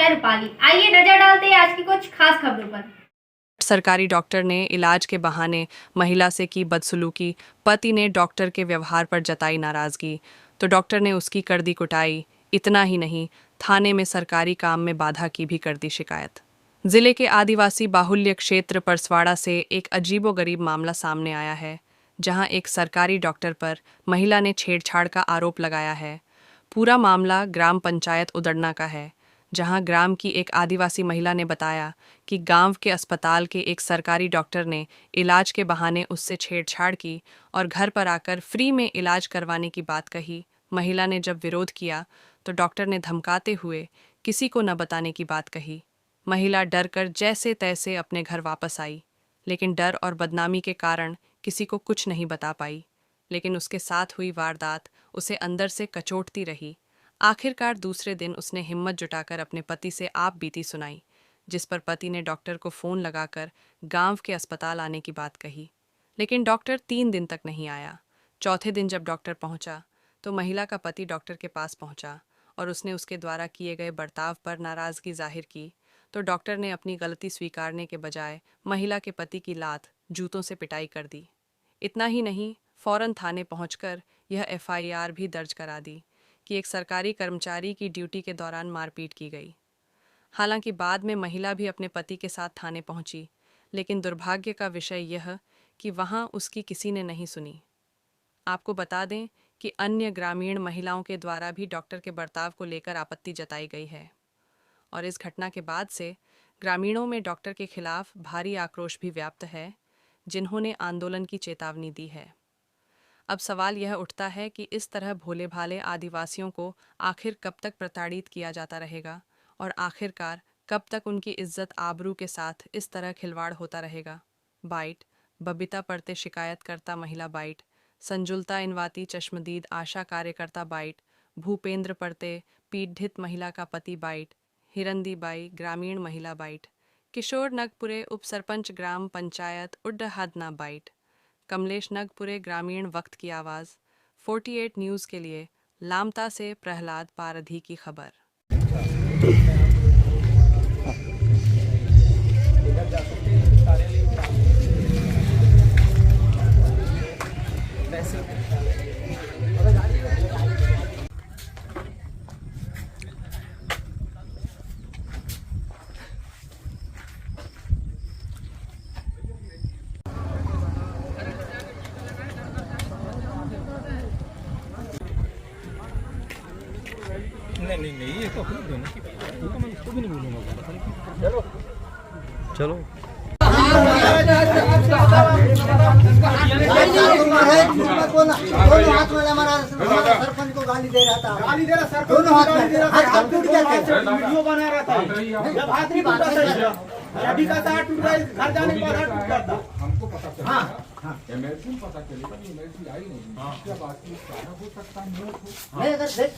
मैं रूपाली। आइए नजर डालते हैं आज की कुछ खास खबरों पर। सरकारी डॉक्टर ने इलाज के बहाने महिला से की बदसलूकी। पति ने डॉक्टर के व्यवहार पर जताई नाराजगी तो डॉक्टर ने उसकी कर दी कुटाई। इतना ही नहीं, थाने में सरकारी काम में बाधा की भी कर दी शिकायत। जिले के आदिवासी बाहुल्य क्षेत्र परसवाड़ा से एक अजीबोगरीब मामला सामने आया है, जहां एक सरकारी डॉक्टर पर महिला ने छेड़छाड़ का आरोप लगाया है। पूरा मामला ग्राम पंचायत उदड़ना का है, जहां ग्राम की एक आदिवासी महिला ने बताया कि गांव के अस्पताल के एक सरकारी डॉक्टर ने इलाज के बहाने उससे छेड़छाड़ की और घर पर आकर फ्री में इलाज करवाने की बात कही। महिला ने जब विरोध किया तो डॉक्टर ने धमकाते हुए किसी को न बताने की बात कही। महिला डर कर जैसे तैसे अपने घर वापस आई, लेकिन डर और बदनामी के कारण किसी को कुछ नहीं बता पाई। लेकिन उसके साथ हुई वारदात उसे अंदर से कचोटती रही। आखिरकार दूसरे दिन उसने हिम्मत जुटाकर अपने पति से आप बीती सुनाई, जिस पर पति ने डॉक्टर को फ़ोन लगाकर गांव के अस्पताल आने की बात कही। लेकिन डॉक्टर 3 दिन तक नहीं आया। चौथे दिन जब डॉक्टर पहुंचा तो महिला का पति डॉक्टर के पास पहुंचा और उसने उसके द्वारा किए गए बर्ताव पर नाराज़गी जाहिर की। तो डॉक्टर ने अपनी गलती स्वीकारने के बजाय महिला के पति की लात जूतों से पिटाई कर दी। इतना ही नहीं, फौरन थाने पहुंचकर यह एफआईआर भी दर्ज करा दी कि एक सरकारी कर्मचारी की ड्यूटी के दौरान मारपीट की गई। हालांकि बाद में महिला भी अपने पति के साथ थाने पहुंची, लेकिन दुर्भाग्य का विषय यह कि वहां उसकी किसी ने नहीं सुनी। आपको बता दें कि अन्य ग्रामीण महिलाओं के द्वारा भी डॉक्टर के बर्ताव को लेकर आपत्ति जताई गई है और इस घटना के बाद से ग्रामीणों में डॉक्टर के खिलाफ भारी आक्रोश भी व्याप्त है, जिन्होंने आंदोलन की चेतावनी दी है। अब सवाल यह उठता है कि इस तरह भोले भाले आदिवासियों को आखिर कब तक प्रताड़ित किया जाता रहेगा और आखिरकार कब तक उनकी इज्जत आबरू के साथ इस तरह खिलवाड़ होता रहेगा। बाइट बबीता पड़ते शिकायतकर्ता महिला बाइट, संजुलता इनवाती चश्मदीद आशा कार्यकर्ता बाइट, भूपेंद्र पड़ते पीड़ित महिला का पति बाइट, हिरंदी बाई ग्रामीण महिला बाइट, किशोर नगपुरे उप सरपंच ग्राम पंचायत उड्डहादना बाइट, कमलेश नगपुरे ग्रामीण वक्त की आवाज़। 48 न्यूज़ के लिए लामता से प्रहलाद पारधी की खबर। नहीं ये तो अपनी दोनों की बात है, तो मैं इसको भी नहीं बोलूँगा। चलो चलो दोनों हाथ में हमारा सरपंच को गाली दे रहा था, दोनों हाथ में हाथ टूट गया था, वीडियो बना रहा था, जब हाथ नहीं टूटा अभी का हाथ टूट गया, घर जाने के बाद हाथ टूट गया था। हमको पता चला, हाँ इमरजेंसी पता चलेगा, इमरजेंसी आई नहीं, क्या बात की कारण हो सकता है। नहीं अगर देख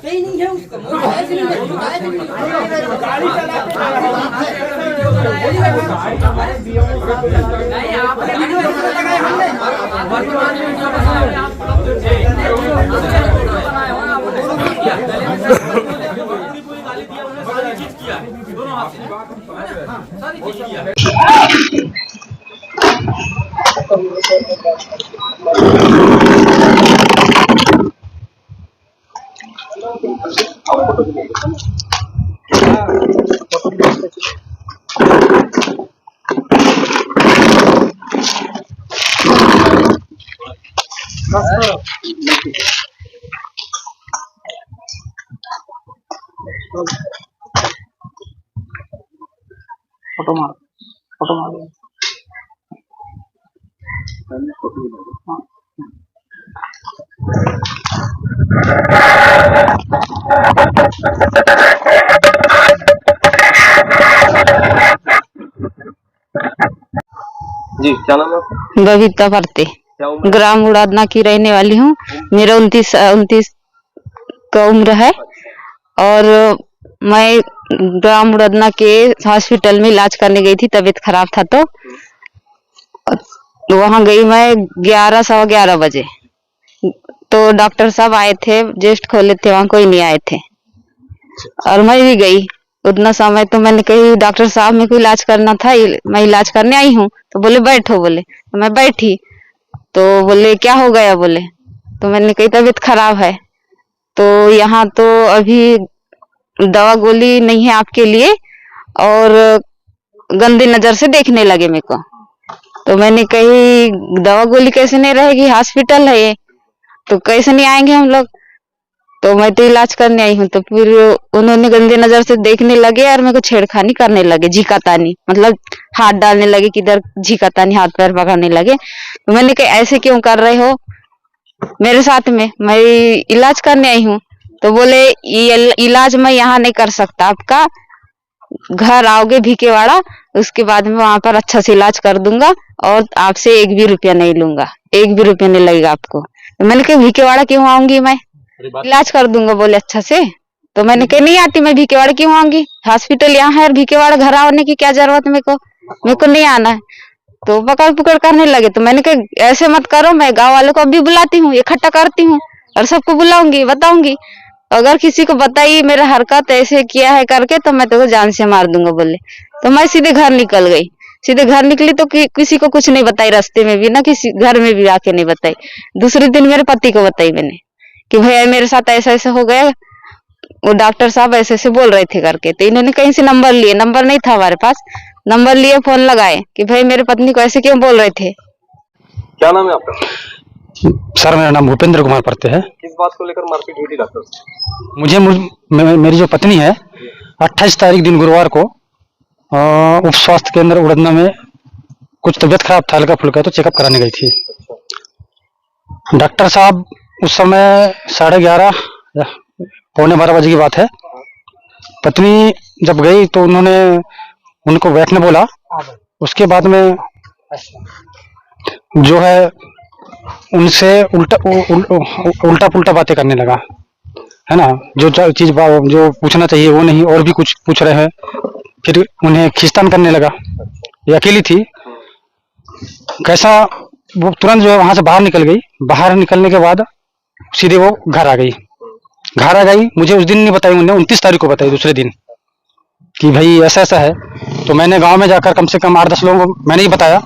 ही नहीं है उसका गाड़ी नहीं आपने लगाया फोटो मार जी क्या नाम है? बबीता परते, ग्राम उड़ादना की रहने वाली हूँ। मेरा 29 का उम्र है और मैं ग्राम उड़ादना के हॉस्पिटल में इलाज करने गई थी। तबीयत खराब था तो वहां गई मैं 11 बजे। तो डॉक्टर साहब आए थे, जेस्ट खोले थे, वहां कोई नहीं आए थे और मैं भी गई। उतना समय तो मैंने कही डॉक्टर साहब मेरे को इलाज करना था, मैं इलाज करने आई हूँ। तो बोले बैठो, बोले तो मैं बैठी। तो बोले क्या हो गया, बोले तो मैंने कही तबीयत खराब है। तो यहाँ तो अभी दवा गोली नहीं है आपके लिए, और गंदी नजर से देखने लगे मेरे को। तो मैंने कही दवा गोली कैसे नहीं रहेगी, हॉस्पिटल है ये, तो कैसे नहीं आएंगे हम लोग। तो मैं तो इलाज करने आई हूँ। तो फिर उन्होंने गंदी नजर से देखने लगे और मेरे को छेड़खानी करने लगे, झिकातानी, मतलब हाथ डालने लगे, किधर झिकातानी, हाथ पैर पकड़ने लगे। तो मैंने कहा ऐसे क्यों कर रहे हो मेरे साथ में, मैं इलाज करने आई हूँ। तो बोले ये इलाज मैं यहाँ नहीं कर सकता, आपका घर आओगे भीकेवाड़ा, उसके बाद में वहां पर अच्छा से इलाज कर दूंगा और आपसे 1 भी रुपया नहीं लूंगा, 1 भी रुपया नहीं लगेगा आपको। तो मैंने कहा भीकेवाड़ा क्यों आऊंगी, मैं इलाज कर दूंगा, बोले अच्छा से। तो मैंने कहा नहीं आती मैं, भीकेवाड़ा क्यों आऊंगी, हॉस्पिटल यहाँ है और भीकेवाड़ा घर आने की क्या जरूरत है, मेरे को नहीं आना है। तो पकड़ पकड़ करने लगे। तो मैंने कहा ऐसे मत करो, मैं गाँव वालों को अभी बुलाती हूँ, इकट्ठा करती हूँ और सबको बुलाऊंगी, बताऊंगी, अगर किसी को बताई मेरा हरकत ऐसे किया है करके तो मैं तो जान से मार दूंगा, बोले। तो मैं सीधे घर निकल गई। सीधे घर निकली तो किसी को कुछ नहीं बताई, रास्ते में भी ना, किसी घर में भी आके नहीं बताई। दूसरे दिन मेरे पति को बताई मैंने कि भैया मेरे साथ ऐसा ऐसा हो गया, वो डॉक्टर साहब ऐसे ऐसे बोल रहे थे करके। तो इन्होंने कहीं से नंबर लिए, नंबर नहीं था हमारे पास, नंबर लिए फोन लगाए कि भाई मेरे पत्नी को ऐसे क्यों बोल रहे थे। क्या नाम है आपका? सर मेरा नाम भूपेंद्र कुमार पड़ते है। किस बात को लेकर मारपीट हुई थी डॉक्टर से? मेरी जो पत्नी है 28 तारीख दिन गुरुवार को उप स्वास्थ्य केंद्र उड़दना में कुछ तबियत खराब था हल्का फुल्का, तो चेकअप कराने गई थी। डॉक्टर साहब उस समय 11:30 या 11:45 बजे की बात है। पत्नी जब गई तो उन्होंने उनको बैठने बोला। उसके बाद में जो है उनसे उल्टा पुल्टा बातें करने लगा, है ना, जो चीज जो पूछना चाहिए वो नहीं, और भी कुछ पूछ रहे हैं। फिर उन्हें खींचतान करने लगा। ये अकेली थी, कैसा वो तुरंत जो है वहां से बाहर निकल गई। बाहर निकलने के बाद सीधे वो घर आ गई। मुझे उस दिन नहीं बताई, उन्हें 29 तारीख को बताई, दूसरे दिन, कि भाई ऐसा ऐसा है। तो मैंने गांव में जाकर कम से कम 8-10 लोगों को मैंने ही बताया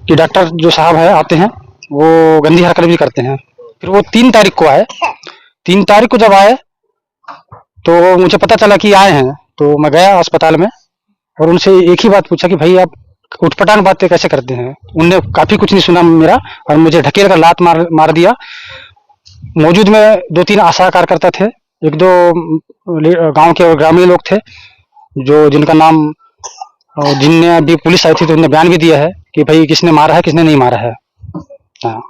कि डॉक्टर जो साहब है आते हैं वो गंदी हरकत भी करते हैं। फिर वो 3 तारीख को आए। 3 तारीख को जब आए तो मुझे पता चला कि आए हैं। तो मैं गया अस्पताल में और उनसे एक ही बात पूछा कि भाई आप उठपटांग बातें कैसे करते हैं। उनने काफी कुछ नहीं सुना मेरा और मुझे ढकेल कर लात मार दिया। मौजूद में 2-3 आशा कार्यकर्ता थे, 1-2 गांव के और ग्रामीण लोग थे, जो जिनका नाम, जिनने अभी पुलिस आई थी तो उन्होंने बयान भी दिया है कि भाई किसने मारा है किसने नहीं मारा है। हाँ।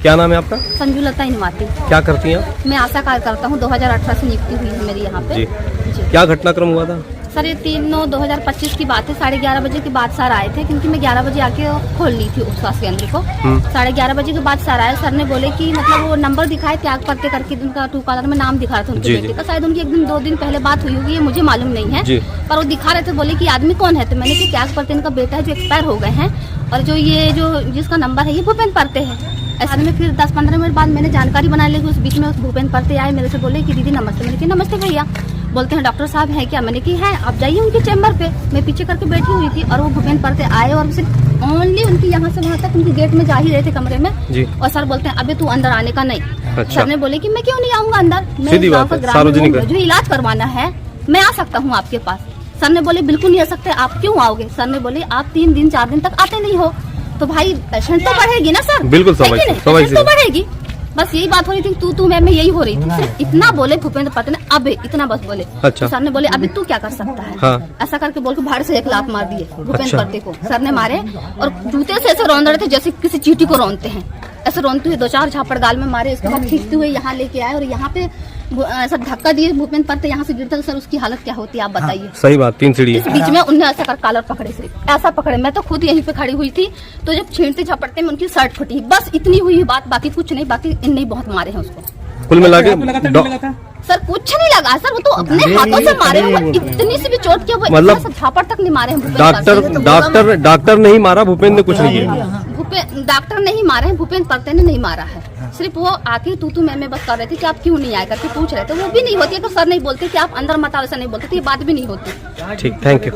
क्या नाम है आपका? संजुलता इनवाती। क्या करती हैं आप? मैं आशा कार्यकर्ता हूँ, 2018 से नियुक्ति हुई है मेरी यहाँ पे। जी। क्या घटनाक्रम हुआ था? सर ये 3/9/2025 की बात है। 11:30 बजे के बाद सर आए थे, क्योंकि मैं 11 बजे आके खोल ली थी उप स्वास्थ्य केंद्र को। 11:30 बजे के बाद सर आए। सर ने बोले कि मतलब वो नंबर दिखाए, त्याग पत्ते करके उनका ट्रू कॉलर में नाम दिखा रहा था उनके बेटे का। शायद उनकी 1-2 दिन पहले बात हुई होगी, ये मुझे मालूम नहीं है, पर वो दिखा रहे थे। बोले कि आदमी कौन है, तो मैंने कि त्याग पत्ते इनका बेटा है जो एक्सपायर हो गए हैं, और जो ये जो जिसका नंबर है ये भूपेंद्र परते है। ऐसे में फिर 10-15 मिनट बाद मैंने जानकारी बना ली। उस बीच में भूपेंद्र परते आए, मेरे से बोले कि दीदी नमस्ते। मैंने कि नमस्ते भैया। बोलते हैं डॉक्टर साहब हैं क्या? मैंने कि है, आप जाइए उनके चैम्बर पे। मैं पीछे करके बैठी हुई थी और वो भूपेंद्र परते आए और सिर्फ ओनली उनकी यहाँ से वहाँ तक उनकी गेट में जा ही रहे थे कमरे में जी। और सर बोलते हैं अबे तू अंदर आने का नहीं। अच्छा। सर ने बोले कि मैं क्यों नहीं आऊंगा अंदर, मैं गाँव का ग्रामीण हूँ, जो इलाज करवाना है मैं आ सकता हूँ आपके पास। सर ने बोले बिल्कुल नहीं आ सकते, आप क्यों आओगे? सर ने बोले आप 3 दिन 4 दिन तक आते नहीं हो, तो भाई पेशेंट तो बढ़ेगी ना सर। बिल्कुल पेशेंट तो बढ़ेगी। बस यही बात हो रही थी, तू मैं यही हो रही थी। सिर्फ इतना बोले भूपेंद्र परते ने, अबे इतना बस बोले। अच्छा। तो सर ने बोले अभी तू क्या कर सकता है। हाँ। ऐसा करके बोल के भाड़ से 1 लात मार दिए भूपेंद्र परते को। सर ने मारे और जूते से ऐसे रौंद रहे थे जैसे किसी चींटी को रौंदते हैं, ऐसे रोनते हुए 2-4 झापड़ गाल में मारे। इसके बाद खींचते हुए यहाँ लेके आए और यहाँ पे ऐसा धक्का दिए भूपेंद्र परते, यहाँ से गिरता। सर उसकी हालत क्या होती है आप बताइए। हाँ, सही बात। 3 सीढ़ी इस बीच में उनने ऐसा कर कॉलर पकड़े, सिर्फ ऐसा पकड़े। मैं तो खुद यहीं पे खड़ी हुई थी, तो जब छींटते झपटते में उनकी शर्ट फटी, बस इतनी हुई बात, बाकी कुछ नहीं। बाकी इनने बहुत मारे हैं उसको। कुल मिला के सर कुछ नहीं लगा सर, वो तो अपने हाथों से मारे हैं। इतनी सी भी चोट के वो मतलब झापड़ तक नहीं मारे हैं। डॉक्टर नहीं मारा, भूपेंद्र ने कुछ नहीं किया। डॉक्टर नहीं मारे हैं, भूपेंद्र पगटे ने नहीं मारा है। सिर्फ वो आके तू मैं बस कर रहे थे कि आप क्यों नहीं आए करके पूछ रहे थे। वो भी नहीं होती है तो सर नहीं बोलते कि आप अंदर मत आओ, ऐसा नहीं बोलते, तो ये बात भी नहीं होती। ठीक, थैंक यू।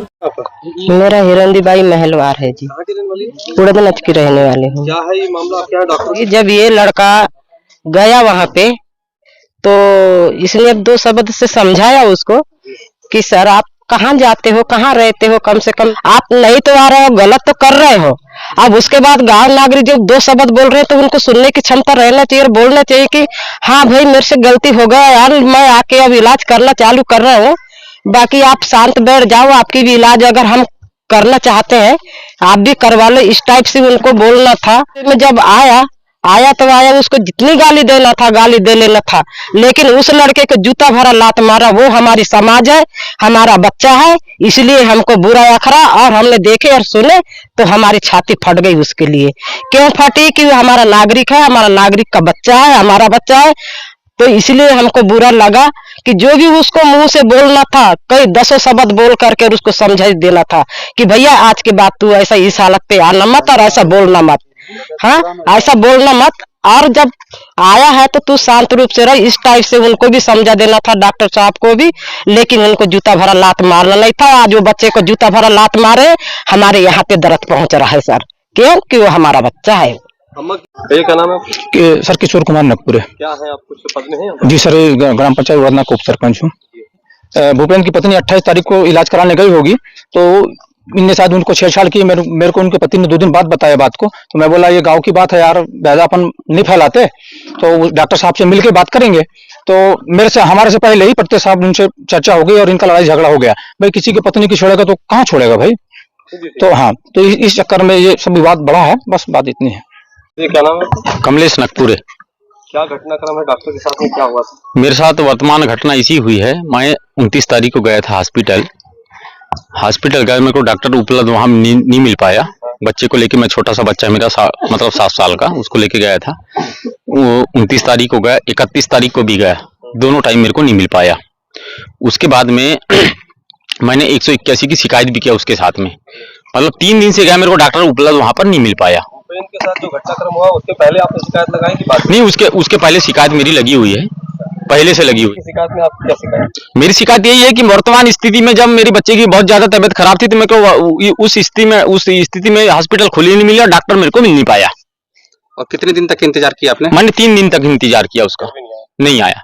मेरा हिरंदी बाई महलवार है जी, उड़दनच की रहने वाली हूँ। क्या है ये मामला, क्या डॉक्टर? जब ये लड़का गया वहाँ पे तो इसने 2 शब्द से समझाया उसको कि सर आप कहाँ जाते हो, कहाँ रहते हो, कम से कम आप नहीं तो आ रहे हो, गलत तो कर रहे हो। अब उसके बाद गांव नागरिक जब 2 शब्द बोल रहे हैं तो उनको सुनने की क्षमता रहना चाहिए और बोलना चाहिए कि हाँ भाई मेरे से गलती हो गया यार, मैं आके अब इलाज करना चालू कर रहा हूँ, बाकी आप शांत बैठ जाओ, आपकी भी इलाज अगर हम करना चाहते हैं आप भी करवा लो, इस टाइप से उनको बोलना था। मैं जब आया तो आया, उसको जितनी गाली देना था गाली दे लेना था, लेकिन उस लड़के को जूता भरा लात मारा। वो हमारी समाज है, हमारा बच्चा है, इसलिए हमको बुरा अखरा और हमने देखे और सुने तो हमारी छाती फट गई उसके लिए। क्यों फटी? कि हमारा नागरिक है, हमारा नागरिक का बच्चा है, हमारा बच्चा है, तो इसलिए हमको बुरा लगा कि जो भी उसको मुंह से बोलना था कई 10 शब्द बोल करके उसको समझा देना था कि भैया आज के बाद तू ऐसा इस हालत पे आना मत और ऐसा बोलना मत, हाँ ऐसा बोलना मत, और जब आया है तो तू शांत रूप से रह, इस टाइप से उनको भी समझा देना था, डॉक्टर साहब को भी। लेकिन उनको जूता भरा लात मारना नहीं था। आज वो बच्चे को जूता भरा लात मारे, हमारे यहाँ पे दर्द पहुंच रहा है सर, क्यों? कि वो हमारा बच्चा है। ये क्या नाम है? कि सर किशोर कुमार नकपुरे। क्या है आप कुछ पद में हैं? जी सर, ग्राम पंचायत उड़दना का उप सरपंच हूँ। भूपेंद्र की पत्नी 28 तारीख को इलाज कराने गई होगी तो इनने शायद उनको छेड़छाड़ की। मेरे को उनके पति ने 2 दिन बाद बताया बात को, तो मैं बोला ये गांव की बात है यार, बेहदापन नहीं फैलाते, तो डॉक्टर साहब से मिलके बात करेंगे। तो हमारे से पहले ही पट्टे साहब उनसे चर्चा हो गई और इनका लड़ाई झगड़ा हो गया। भाई किसी की पत्नी की छोड़ेगा तो कहाँ छोड़ेगा भाई? तो हाँ, तो इस चक्कर में ये सब विवाद बड़ा है, बस बात इतनी है। ये क्या नाम है? कमलेश नकपुरे। क्या घटनाक्रम है डॉक्टर के साथ में, क्या हुआ? मेरे साथ वर्तमान घटना इसी हुई है। मैं 29 तारीख को गया था हॉस्पिटल गया, मेरे को डॉक्टर उपलब्ध वहां नहीं मिल पाया। बच्चे को लेके, मैं छोटा सा बच्चा है मेरा, मतलब 7 साल का, उसको लेके गया था। वो 29 तारीख को गया, 31 तारीख को भी गया, दोनों टाइम मेरे को नहीं मिल पाया। उसके बाद में मैंने 181 की शिकायत भी किया उसके साथ में, मतलब 3 दिन से गया, मेरे को डॉक्टर उपलब्ध वहां पर नहीं मिल पाया। के साथ जो घटनाक्रम हुआ उसके पहले आपने शिकायत लगाई कि बाद? नहीं, उसके पहले शिकायत मेरी लगी हुई है, पहले से लगी हुई। शिकायत में आपकी क्या शिकायत? मेरी शिकायत यही है कि वर्तमान स्थिति में जब मेरी बच्चे की बहुत ज्यादा तबीयत खराब थी तो मेरे को उस स्थिति में हॉस्पिटल खुली नहीं मिली और डॉक्टर मेरे को मिल नहीं पाया। और कितने दिन तक इंतजार किया आपने? मैंने 3 दिन तक इंतजार किया, उसका नहीं आया।